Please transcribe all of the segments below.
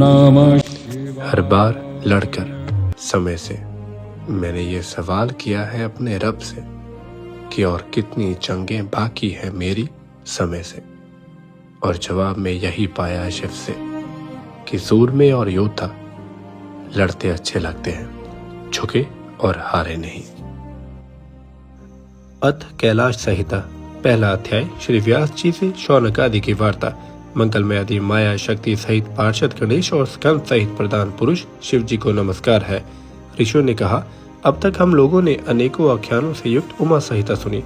नमः। हर बार लड़कर समय से मैंने ये सवाल किया है अपने रब से कि और कितनी जंगें बाकी है मेरी समय से, और जवाब में यही पाया है शिव से कि सूरमे और योद्धा लड़ते अच्छे लगते हैं, झुके और हारे नहीं। अथ कैलाश संहिता पहला अध्याय। श्री व्यास जी से शौनक आदि की वार्ता। मंगलमय आदि माया शक्ति सहित पार्षद गणेश और स्कंद सहित प्रधान पुरुष शिव जी को नमस्कार है। ऋषियों ने कहा, अब तक हम लोगों ने अनेकों आख्यानों से युक्त उमा संहिता सुनी,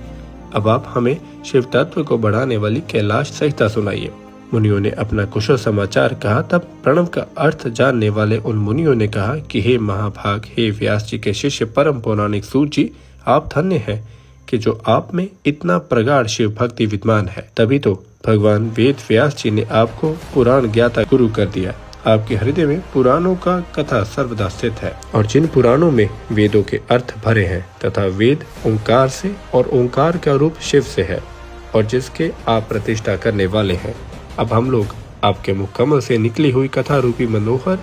अब आप हमें शिव तत्व को बढ़ाने वाली कैलाश संहिता सुनाइए। मुनियों ने अपना कुशल समाचार कहा। तब प्रणव का अर्थ जानने वाले उन मुनियों ने कहा कि हे महाभाग, हे व्यास जी के शिष्य परम पौराणिक सूत जी, आप धन्य हैं कि जो आप में इतना प्रगाढ़ शिव भक्ति विद्यमान है। तभी तो भगवान वेद व्यास जी ने आपको पुराण ज्ञाता गुरु कर दिया। आपके हृदय में पुराणों का कथा सर्वदा स्थित है, और जिन पुराणों में वेदों के अर्थ भरे हैं तथा वेद ओंकार से और ओंकार का रूप शिव से है, और जिसके आप प्रतिष्ठा करने वाले हैं। अब हम लोग आपके मुख कमल से निकली हुई कथा रूपी मनोहर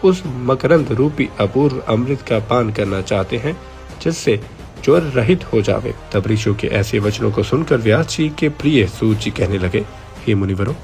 उस मकरंद रूपी अपूर्व अमृत का पान करना चाहते हैं, जिससे ज्वर रहित हो जावे। तब ऋषियों के ऐसे वचनों को सुनकर व्यास जी के प्रिय सूत जी कहने लगे, हे मुनिवरों,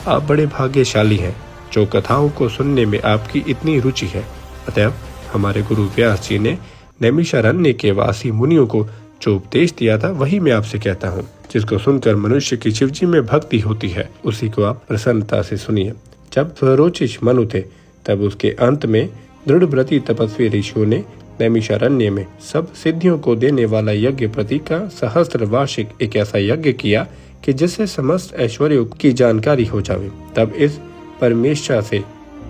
आप बड़े भाग्यशाली हैं जो कथाओं को सुनने में आपकी इतनी रुचि है। अतः हमारे गुरु व्यास जी ने नैमिषारण्य के वासी मुनियों को जो उपदेश दिया था वही मैं आपसे कहता हूँ, जिसको सुनकर मनुष्य की शिव जी में भक्ति होती है, उसी को आप प्रसन्नता से सुनिए। जब स्वरोचिष मनु थे, तब उसके अंत में दृढ़व्रती तपस्वी ऋषियों ने नैमिषारण्य में सब सिद्धियों को देने वाला यज्ञ प्रति का सहस्त्र वार्षिक एक ऐसा यज्ञ किया कि जिससे समस्त ऐश्वर्यों की जानकारी हो जावे। तब इस परमेश्वर से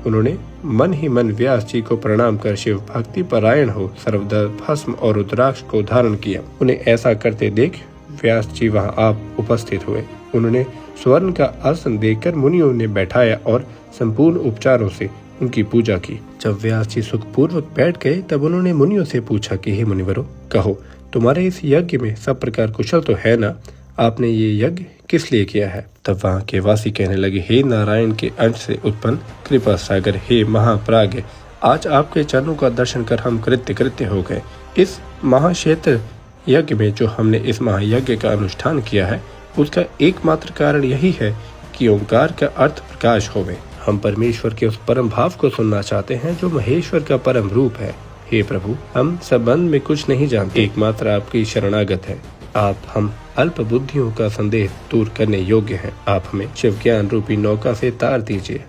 उन्होंने मन ही मन व्यास जी को प्रणाम कर शिव भक्ति परायण हो सर्वदा भस्म और रुद्राक्ष को धारण किया। उन्हें ऐसा करते देख व्यास जी वहां आप उपस्थित हुए। उन्होंने स्वर्ण का आसन देकर मुनियों ने बैठाया और संपूर्ण उपचारों से उनकी पूजा की। जब व्यास जी सुखपूर्वक बैठ गए, तब उन्होंने मुनियों से पूछा कि हे मुनिवरों, कहो, तुम्हारे इस यज्ञ में सब प्रकार कुशल तो है ना? आपने ये यज्ञ किस लिए किया है? तब वहाँ के वासी कहने लगे, हे नारायण के अंश से उत्पन्न कृपा सागर, हे महाप्राज्ञ, आज आपके चरणों का दर्शन कर हम कृत्य हो गए। इस महाक्षेत्र यज्ञ में जो हमने इस महायज्ञ का अनुष्ठान किया है, उसका एकमात्र कारण यही है कि ओंकार का अर्थ प्रकाश होवे। हम परमेश्वर के उस परम भाव को सुनना चाहते हैं जो महेश्वर का परम रूप है। हे प्रभु, हम संबंध में कुछ नहीं जानते, एकमात्र आपकी शरणागत है। आप हम अल्प बुद्धियों का संदेह दूर करने योग्य हैं। आप हमें शिव ज्ञान रूपी नौका से तार दीजिए।